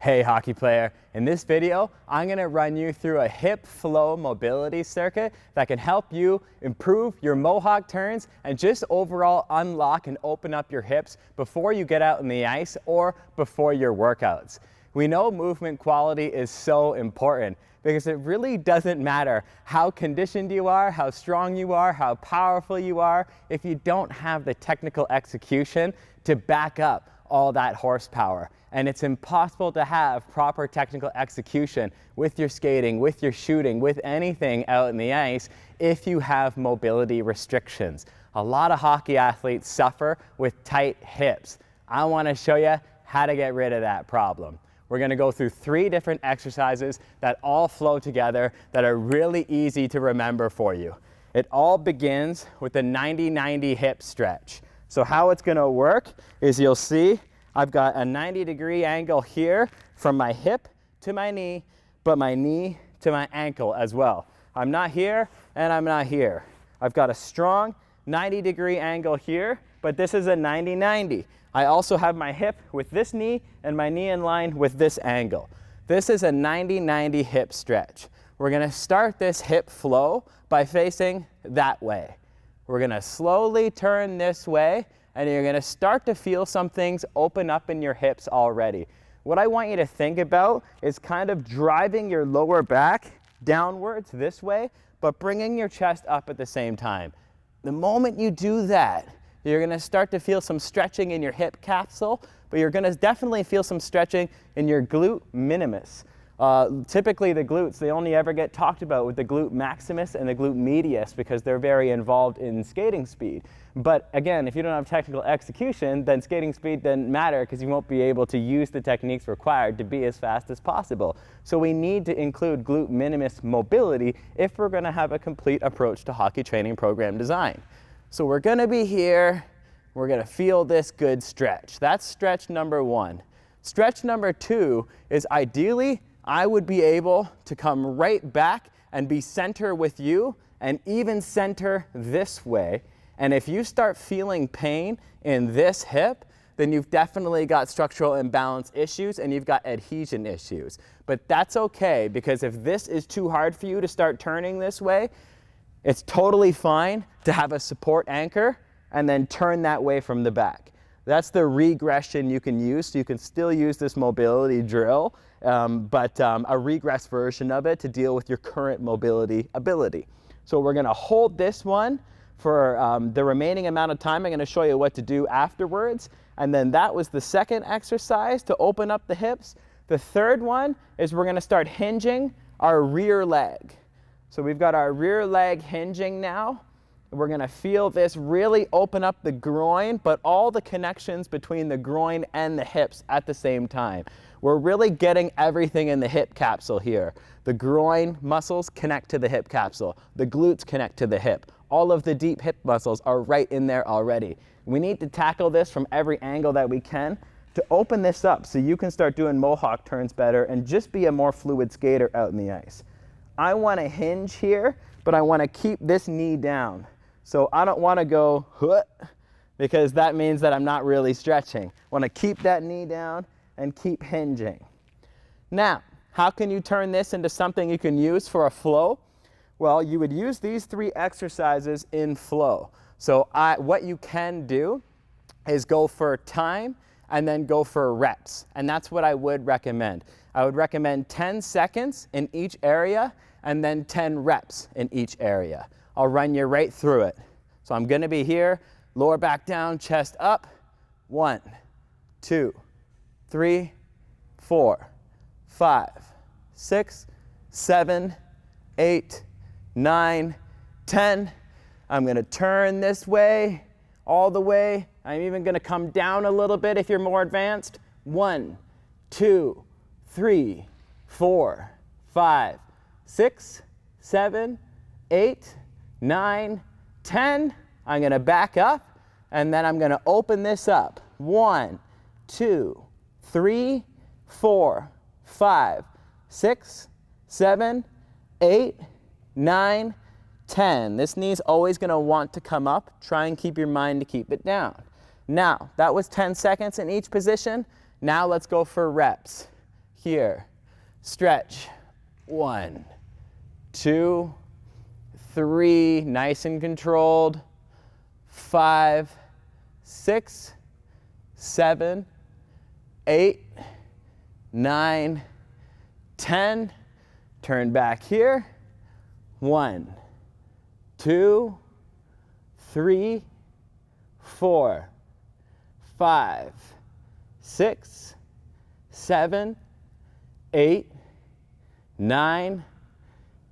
Hey hockey player, in this video, I'm going to run you through a hip flow mobility circuit that can help you improve your Mohawk turns and just overall unlock and open up your hips before you get out in the ice or before your workouts. We know movement quality is so important because it really doesn't matter how conditioned you are, how strong you are, how powerful you are, if you don't have the technical execution to back up all that horsepower. And it's impossible to have proper technical execution with your skating, with your shooting, with anything out in the ice if you have mobility restrictions. A lot of hockey athletes suffer with tight hips. I want to show you how to get rid of that problem. We're going to go through 3 different exercises that all flow together that are really easy to remember for you. It all begins with the 90-90 hip stretch. So how it's going to work is you'll see I've got a 90-degree angle here from my hip to my knee, but my knee to my ankle as well. I'm not here and I'm not here. I've got a strong 90-degree angle here, but this is a 90-90. I also have my hip with this knee and my knee in line with this angle. This is a 90-90 hip stretch. We're going to start this hip flow by facing that way. We're going to slowly turn this way, and you're going to start to feel some things open up in your hips already. What I want you to think about is kind of driving your lower back downwards this way, but bringing your chest up at the same time. The moment you do that, you're going to start to feel some stretching in your hip capsule, but you're going to definitely feel some stretching in your glute minimus. Typically the glutes, they only ever get talked about with the glute maximus and the glute medius because they're very involved in skating speed. But again, if you don't have technical execution, then skating speed doesn't matter because you won't be able to use the techniques required to be as fast as possible. So we need to include glute minimus mobility if we're going to have a complete approach to hockey training program design. So we're going to be here, we're going to feel this good stretch. That's stretch number 1. Stretch number 2 is ideally I would be able to come right back and be center with you and even center this way. And if you start feeling pain in this hip, then you've definitely got structural imbalance issues and you've got adhesion issues. But that's okay, because if this is too hard for you to start turning this way, it's totally fine to have a support anchor and then turn that way from the back. That's the regression you can use. So you can still use this mobility drill, but a regress version of it to deal with your current mobility ability. So we're going to hold this one for the remaining amount of time. I'm going to show you what to do afterwards. And then that was the second exercise to open up the hips. The third one is we're going to start hinging our rear leg. So we've got our rear leg hinging now. We're going to feel this really open up the groin, but all the connections between the groin and the hips at the same time. We're really getting everything in the hip capsule here. The groin muscles connect to the hip capsule. The glutes connect to the hip. All of the deep hip muscles are right in there already. We need to tackle this from every angle that we can to open this up so you can start doing Mohawk turns better and just be a more fluid skater out in the ice. I want to hinge here, but I want to keep this knee down. So I don't want to go hut, because that means that I'm not really stretching. I want to keep that knee down and keep hinging. Now, how can you turn this into something you can use for a flow? Well, you would use these 3 exercises in flow. So what you can do is go for time and then go for reps. And that's what I would recommend. I would recommend 10 seconds in each area and then 10 reps in each area. I'll run you right through it. So I'm going to be here, lower back down, chest up. 1, 2, 3, 4, 5, 6, 7, 8, 9, 10. I'm going to turn this way, all the way. I'm even going to come down a little bit if you're more advanced. 1, 2, 3, 4, 5, 6, 7, 8, 9, 10. I'm going to back up and then I'm going to open this up. 1, 2, 3, 4, 5, 6, 7, 8, 9, 10. This knee's always going to want to come up. Try and keep your mind to keep it down. Now, that was 10 seconds in each position. Now let's go for reps. here. Stretch. 1, 2, 3, nice and controlled. 5, 6, 7, 8, 9, 10. Turn back here. 1, 2, 3, 4, 5, 6, 7, 8, 9,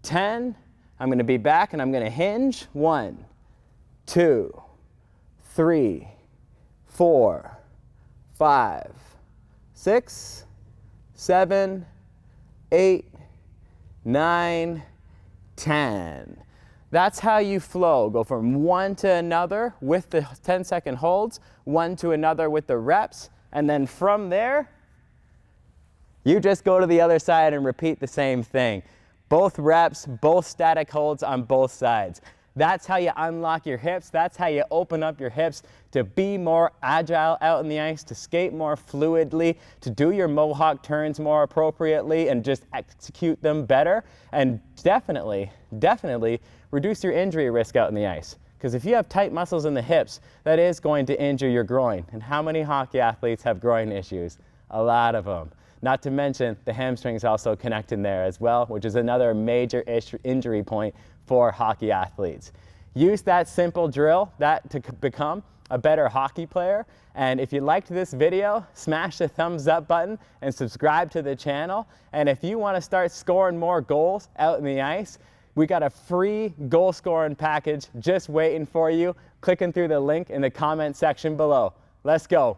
10. I'm going to be back and I'm going to hinge. 1, 2, 3, 4, 5, 6, 7, 8, 9, 10. That's how you flow. Go from one to another with the 10-second holds, one to another with the reps, and then from there, you just go to the other side and repeat the same thing. Both reps, both static holds on both sides. That's how you unlock your hips. That's how you open up your hips to be more agile out in the ice, to skate more fluidly, to do your Mohawk turns more appropriately and just execute them better. And definitely reduce your injury risk out in the ice. Because if you have tight muscles in the hips, that is going to injure your groin. And how many hockey athletes have groin issues? A lot of them. Not to mention the hamstrings also connect in there as well, which is another major injury point for hockey athletes. Use that simple drill to become a better hockey player. And if you liked this video, smash the thumbs up button and subscribe to the channel. And if you want to start scoring more goals out in the ice, we got a free goal scoring package just waiting for you. Clicking through the link in the comment section below. Let's go.